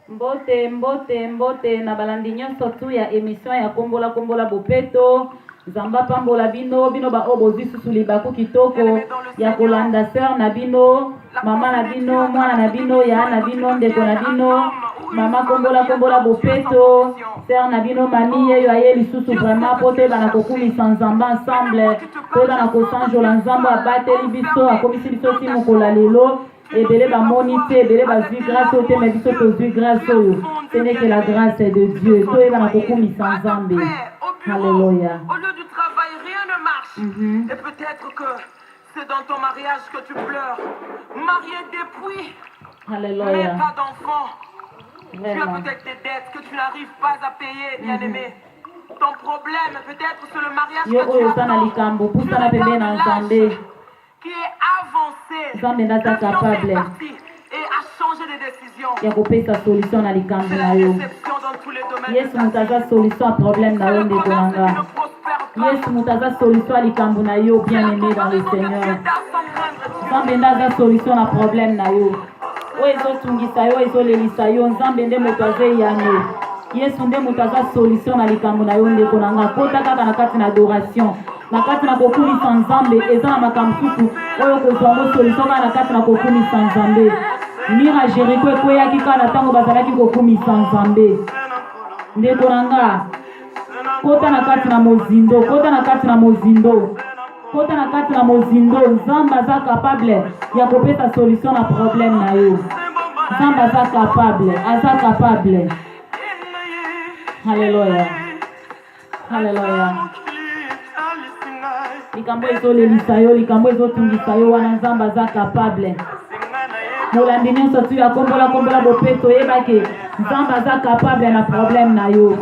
Mbote na balandi nyonso tu ya émission ya kombola bopeto. Zamba pambola bino ba obozi susu libaku kitoko ya kolanda sœur na bino, mama na bino, mwana na bino, ya na bino, ndeko na bino, mama kombola bopeto, sœur na bino, mami yeyo aye lisusu vraiment pote bana kokumisa nzamba ensemble, to bana kosanjola nzamba abateli biso akomisi biso ti mokola lelo. Ebele ba monité, ebele ba zui grâce au thème biso to zui grâce au. Ce n'est que la grâce de Dieu. To eba na kokumisa nzambe. Alléluia. Au lieu du travail, rien ne marche. Et peut-être que c'est dans ton mariage que tu pleures. Marié depuis, mais pas d'enfant. Tu as peut-être des dettes que tu n'arrives pas à payer, bien-aimé. Ton problème, peut-être, c'est le mariage que tu as qui est avancé. Tu es capable. Et à changer de décision. Il y a une solution dans les camps. Yes, mutaza solution à problème na yonde konanga. Yes, mutaza solution à likambu na yo bien aimé dans le Seigneur. Nzambe ndaza solution à problème na yo. O ezo tungisa yo ezo lelisa yo nzambe nde motaze yango. Yes, nde mutaza solution na likambu na yonde konanga. Kota kaka na kati na adoration. Na kati na kokumisa nzambe eza na makamsuku oyo kozwa solution na kati na kokumisa nzambe. Mira Jericho ekweyaki kaka na ntango bazalaki kokumisa nzambe. Ndeko nanga kota na kati na mozindo, kota na kati na mozindo, kota na kati na mozindo. Nzamba za capable ya kopesa solution na problème na yo. Nzamba za capable, aza capable. Hallelujah, hallelujah. Likambo ezolelisa yo, likambo ezotungisa yo, wana nzamba za capable. Molandi nyonso tu ya kombola bopeto yebake nzamba za capable na problème na yo.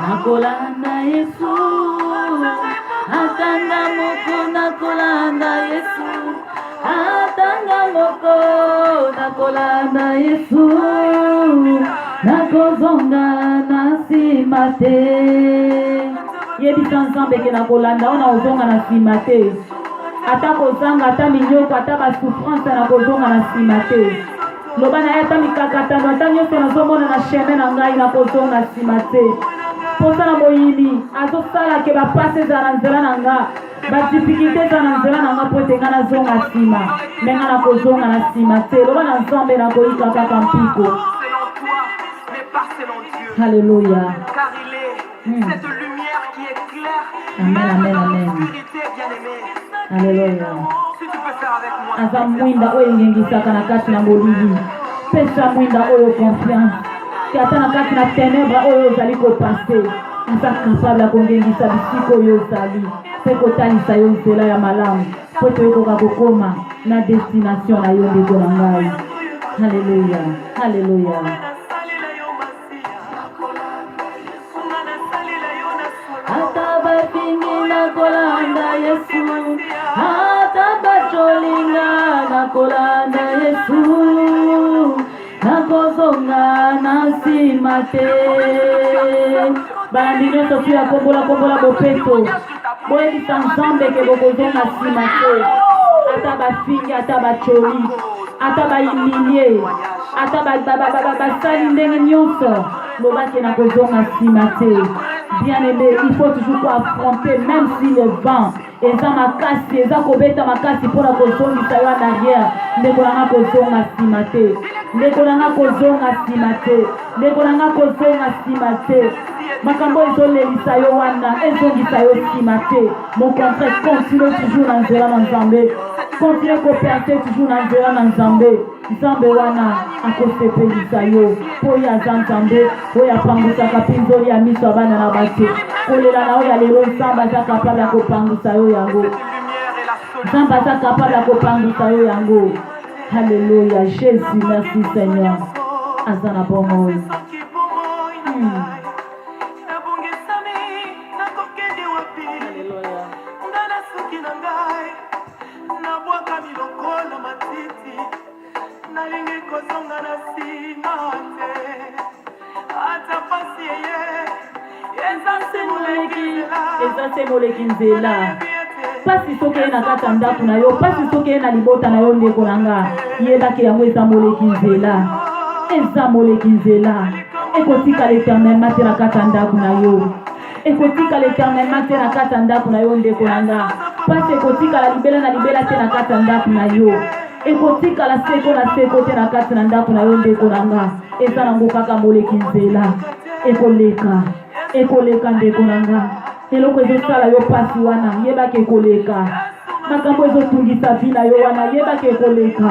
Nakolanda Yesu, atanga moko nakolanda Yesu, atanga moko nakolanda Yesu, nakozonga na nsima te. Yebisa nzambe ke nakolanda ona ozonga na nsima te. Ata kozanga, ata minyoko, ata basouffrance na kozonga na nsima te. Loba na ye ata mikakatano, ata nyonso nazomona na chemin na ngai na kozonga na nsima te. Posa na moyini azosala ke bapase eza na nzela na nga, badifficulté eza na nzela na nga po ete nga nazonga nsima me nga na kozonga na nsima te. Loba na nzambe na koyika kaka mpiko. Alléluia. Car il est cette lumière qui éclaire amen, amen, amen. Alléluia. Si tu peux faire avec moi. Aza mwinda oyo ngengisaka na kati na molili. Pesa mwinda oyo confiance. Ata na kati na ténèbre oyo ozali kopase. Aza capable ya kongengisa bisika oyo ozali. Pe kotalisa yo nzela ya malamu. Po toyokoka kokoma na destination na yo ndeko na ngai. Alléluia. Alléluia. Nakolanda Yesu, atabacholinga nakolanda Yesu, nakozonga na nsima te. Balandi nyonso tu ya kombola bopeto boyebisa nzambe ke bokozonga nsima te. Ata bafingi, ata bacholi, ata bahumilie, ata basali ndenge nyonso lobake nakozonga nsima te. Bien-aimé, il faut toujours affronter, même si le vent est dans ma casse, est dans ma casse pour la caution du salut en arrière. Ne connaissons pas caution à stimate. Ne connaissons pas caution à stimate. Ne connaissons pas caution à stimate. Makambo ezole lisayo wana, ezongi sayo stimate. Mon contraire continue toujours dans zéro dans Zambé. Continue à coopérer toujours dans zéro dans Zambé. Nzambe wana akosepe lisayo po ya Nzambe oya pangusa kapinzoli ya miso abana na bato kolela na oya lelo Nzambe aza capable ya kopangusa yo yango. Nzambe aza capable ya kopangusa yo yango. Alléluia. Jésus, merci Seigneur. Azana bongo. Pasi soki na kata ndako na yo, pasi soki na libota na yo ndeko nanga, yebaki yango eza moleki nzela. ezamoleki nzela ekotika l'éternellement te na kati ya ndako na yo ekotika l'éternellement te na kati ya ndako na yo ndeko na nga pasi ekotikala libela na libela te na kati ya ndako na yo ekotikala seko na seko te na kati na ndako na yo ndeko na nga eza nango kaka moleki nzela ekoleka ndeko na nga eloko ezosala yo pasi wana yebaka ekoleka makambo ezotungisa vi na yo wana yebaka ekoleka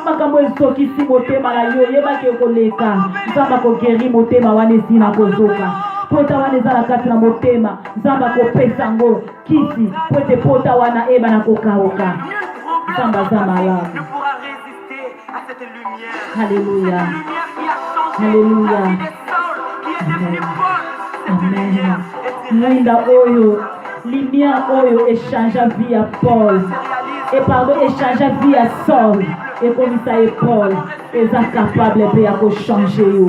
makambo ezokisi motema na yo yebaka ekoleka nzambe akogeri motema wana esina kozoka pota wana eza na kati na motema nzambe akopesa yango kisi po ete pota wana eba na kokauka nzambe aza malamu. Alléluia. Alléluia. Amen. Mwinda oyo, lumière oyo échangea vie à Paul. Et pardon, échangea vie à Saul. Et comme ça est Paul, ils sont capables de changer.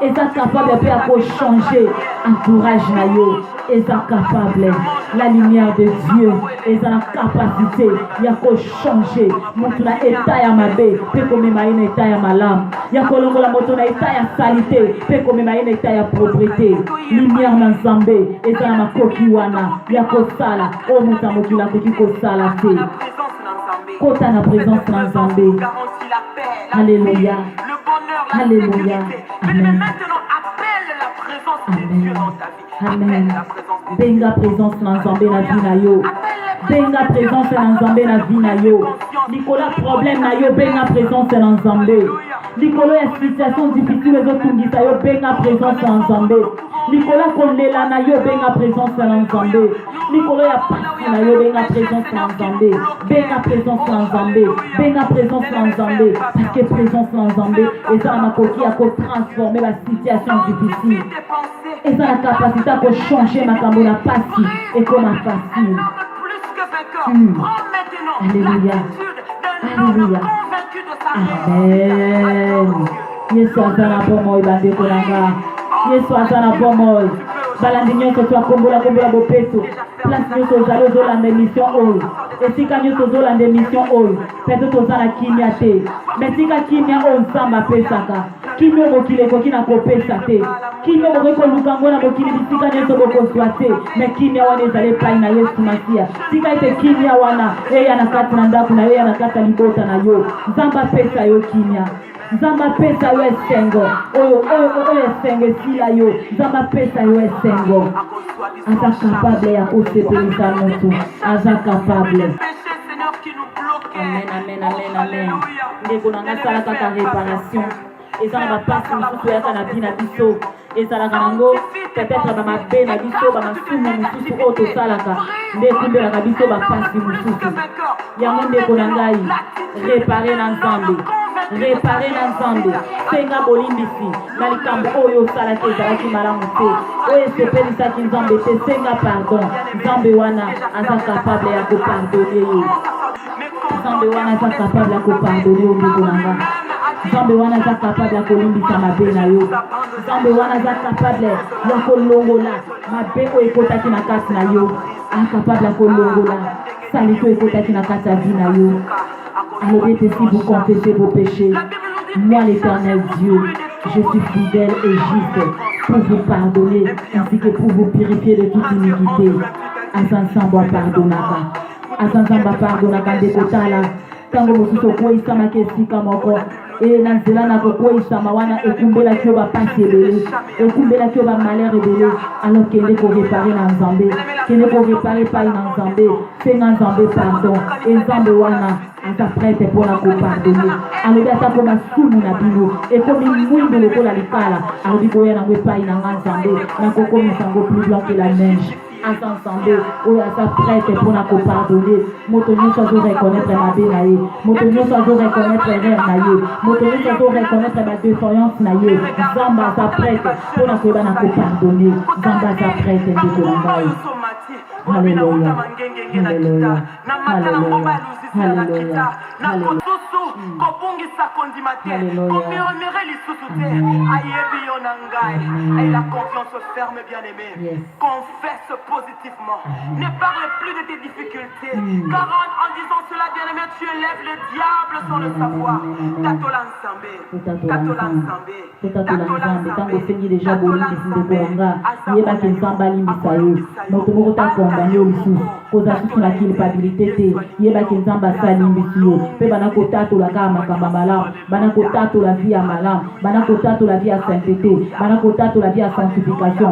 Ils sont capables de changer. Encourage na yo. Ils sont capables. La lumière de Dieu. Ils ont la capacité de changer. Montre na état ya mabe. Pe comme ma ina état ya malam. Ya kolongo la moto na état ya salité. Pe comme ma ina état ya propriété. Lumière na Nzambe. Ils ont ma koki wana. Ya kosala. O muta mokila koki kosala te. Kota na présence na Nzambe. Alléluia. Alléluia. Amen. Amen. Amen. Benga présence na Nzambe na vie na yo. Benga présence na Nzambe na vie na yo. Nicolas problème na yo benga présence na Nzambe. Nicolas situation difficile ezotungisa yo benga présence na Nzambe. Nicolas kolela na yo benga présence na Nzambe. Nicolas ya pasi na yo benga présence na Nzambe. Benga présence na Nzambe. Benga présence na Nzambe. Parce que présence na Nzambe eza na makoki ya transformer la situation difficile. Eza na capacité à changer makambo na pasi et comme facile. Alléluia. Alléluia. Amen. Yesu azana bomoy bandeko nanga. Yesu azana bomoy. Balandi nyonso twakombola bopeto. Place nyonso ozali ozolanda émission oyo. Esika nyonso ozolanda émission oyo. Peut-être ozala kimia te. Mais tika kimia oyo Nzambe apesaka. Kimia mokili ekoki na kopesa te. Kimia bokoki koluka ngo na mokili bisika nyonso bokozwa te. Mais kimia wana ezali epai na Yesu Masia. Tika ete kimia wana eya na kati na ndako na eya na kati ya libota na yo. Nzambe apesa yo kimia. Nzambe apesa yo esengo. Oyo esengo esila yo. Nzambe apesa yo esengo. Aza capable ya kosepelisa moto. Aza capable. Amen, amen, amen, amen. Ndeko nanga sala kaka réparation. Eza na bapasi mosusu oyaka na bina biso. Ezalaka nango peut-être bamabe na biso bamasumu mosusu oyo tosalaka nde ekumbelaka biso bapasi mosusu. Yango ndeko na ngai repare na Nzambe. Repare na Nzambe. Senga bolimbisi na likambo oyo osalaki ezalaki malamu te. Oyo esepelisaki Nzambe te senga pardon. Nzambe wana aza capable ya kopardone yo. Nzambe wana aza capable ya kopardone yo ndeko na nga. Nzambe wana aza capable ya kolimbisa mabe na yo. Nzambe wana aza capable ya kolongola mabe oyo ekotaki na kati na yo. Incapable ya kolongola salito ekotaki na kati ya vie na yo. Alors si vous confessez vos péchés, moi l'Éternel Dieu, je suis fidèle et juste pour vous pardonner ainsi que pour vous purifier de toute iniquité. Azansamba pardonnaka. Azansamba pardonnaka ndekotala. Tango mosusu koisama kesika moko. Et na nzela na kokoisama wana ekumbela kyo bapasi ebele. Ekumbela kyo bamalheur ebele. Alors kende ko réparer na Nzambe. Kende ko réparer pa na Nzambe. Senga Nzambe pardon. Et Nzambe wana ata prête pour la pardonner. Alobi ata ko masumu na bino. Et comme mwimbe lokola likala. Alobi koya na wepai na Nzambe. Na kokomisa ngo plus blanc que la neige. Ensemble, où ata prête pour la pardonner. Moto nyonso zo reconnaître ma benaye. Moto nyonso zo reconnaître erreur na ye. Moto nyonso zo reconnaître ma défaillance na ye. Nzambe ata prête pour la koyeba na pardonner. Nzambe ata prête ndeko na ngai. Alléluia. Alléluia. Alléluia. Hallelujah. Hallelujah. La confiance ferme, bien-aimé. Confesse positivement. Ne parle plus de tes difficultés. Car en disant cela, bien-aimé, tu élèves le diable sans le savoir. La vie à sainteté, la vie à sanctification,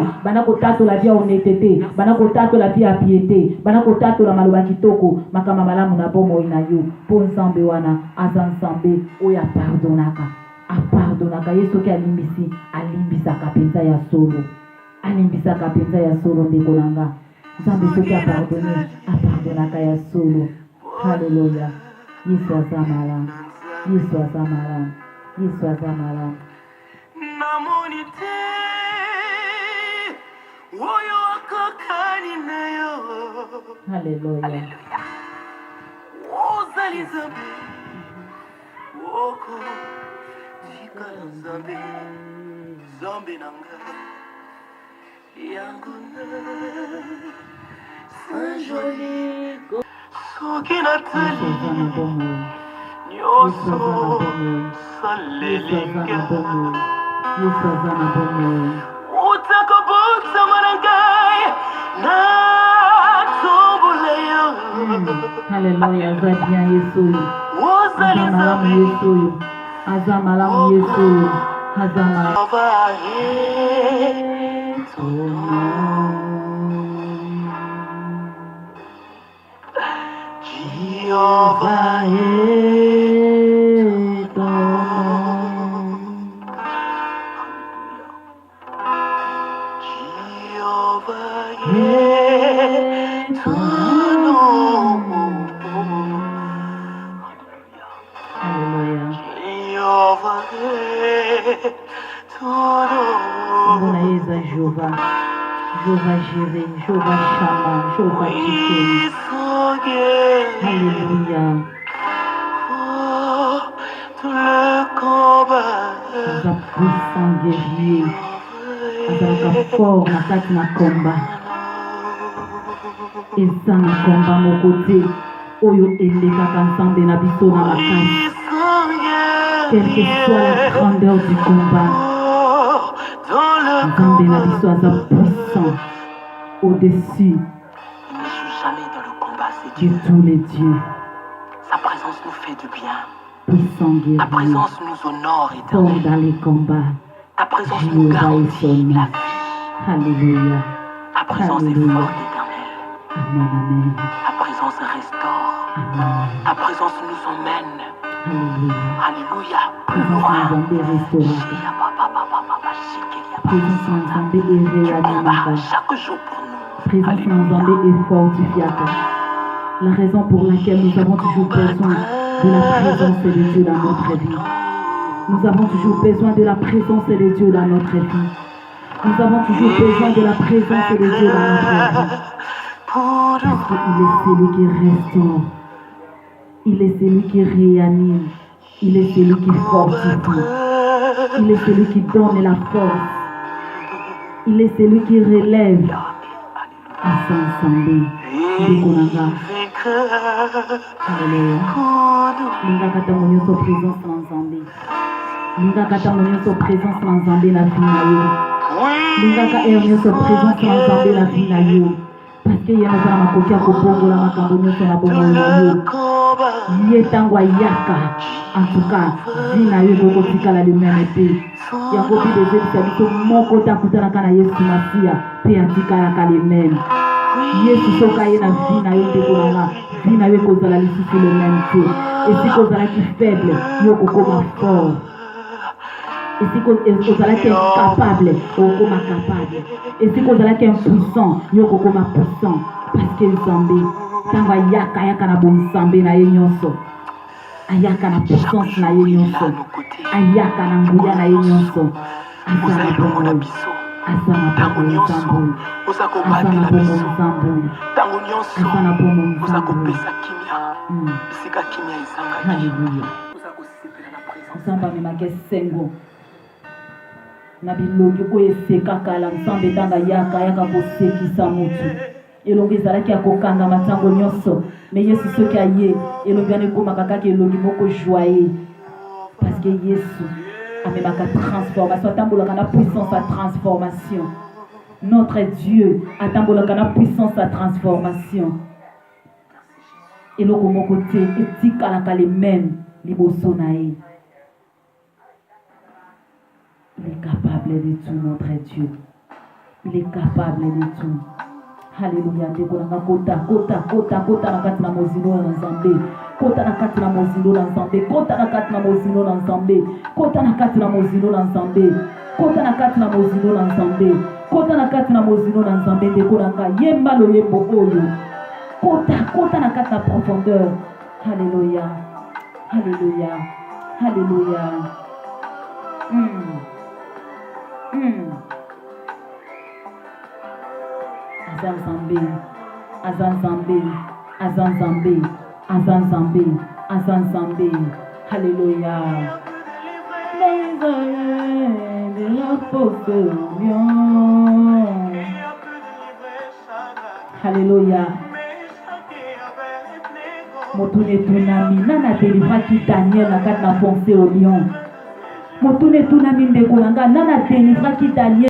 la vie à honnêteté, la vie à piété, la maloba kitoko, makama malamu na bomo inayo, ponzambe wana, azansambe, oya pardonaka, apardonaka, yeso ki alimbisa kapenza ya solo, ndekolanga, zambe soki apardonaka ya solo, hallelujah, yesu azamala, Namonite Oyo akakani nayo. Hallelujah. Ozali zambi Oko Jikala zambi Zambi nanga Yanguna Sanjoli Soki natali Nyoso Salelinga Utakabutsa marangai Na tomboleyo. Hallelujah, Zadia Yesu. Azamalamu Yesu. Azamalamu Yesu. Azamalamu. Jehovah Jehovah Jireh, Jehovah Shammah, Jehovah Tikkun. Alléluia. Tout le combat. Aza puissant guerrier. Azalaka fort na kati na combat. Eza na combat moko te oyo elekaka nzambe na biso na makasi. Quelle que soit la grandeur du combat, nzambe na biso aza puissant au-dessus de tous les dieux. Sa présence nous fait du bien. Puissant guerrier. Ta présence nous honore fort éternellement. dans les combats. Ta présence nous garantit la vie. Alléluia. Ta présence est Alléluia. forte éternelle. Amen, amen. Ta présence restaure. Amen. Ta présence nous emmène. Alléluia. Alléluia. Présence na Nzambe restauraka. Présence na Nzambe ereanimaka. Chaque jour pour nous. Présence na Nzambe efortifiaka. La raison pour laquelle nous avons toujours besoin de la présence de Dieu dans notre vie. Nous avons toujours besoin de la présence de Dieu dans notre vie. Nous avons toujours besoin de la présence de Dieu dans notre vie. Parce qu'il est celui qui restaure. Il est celui qui réanime. Il est celui qui fortifie. Il est celui qui donne la force. Il est celui qui relève. Ensemble. Alléluia. Linga kata monyoso présence na Nzambe. Linga kata monyoso présence na Nzambe na vie na yo. Linga ka monyoso présence na Nzambe na vie na yo. Parce que ya za makoki ya kobongola makambo nyonso na bomoi na yo. Ye tango ayaka. En tout cas, vie na yo ekotikala le même te. Yango bidezebisa biso moko takutanaka na Yesu Masiya mpe atikalaka le même. Yesu soka ye na vie na yo ndekolanga. Vie na yo ekozala lisusu le même te. Esika ozalaki faible, yo okokoma fort. Esika ozalaki incapable, okokoma capable. Esika ozalaki impuissant, yo okokoma puissant. Parce que Nzambe ntango ayaka na bonzambe na ye nyonso. Ayaka na puissance na ye nyonso. Ayaka na nguya na ye nyonso. Azala bongo. Azala bongo Nzambe. Azala bongo Nzambe. Azala bongo Nzambe. Isika kimia isanga. Hallelujah. Nzamba memake sengo. Na bilongi ko eseka kala nzambe tanga yaka kosekisa mutu. Elongi ezalaki ya kokanga matango nyonso. Mais Yesu soki aye elongi wana ekomaka kaka elongi moko joyeux. Parce que Yesu amemaka transformation, atambolaka na puissance à transformation. Notre Dieu atambolaka na puissance à transformation. Eloko moko te etikalaka les mêmes liboso na ye. Il est capable de tout, notre Dieu. Il est capable de tout. Alléluia. Kota na kati na mozino na Nzambe. Kota na kati na mozino na Nzambe. Kota na kati na mozino na Nzambe. Kota na kati na mozino na Nzambe. Kota na kati na mozino na Nzambe. Kota na kati na mozino na Nzambe. Ndeko na nga yemba lo yembo oyo. Kota na kati na profondeur. Alléluia. Alléluia. Alléluia. Azanzambe. Alléluia. De la Alléluia. Motune tunami nana délivraki Daniel na kati na foncé au lion. Motune tunami ndekolanga nana délivraki Daniel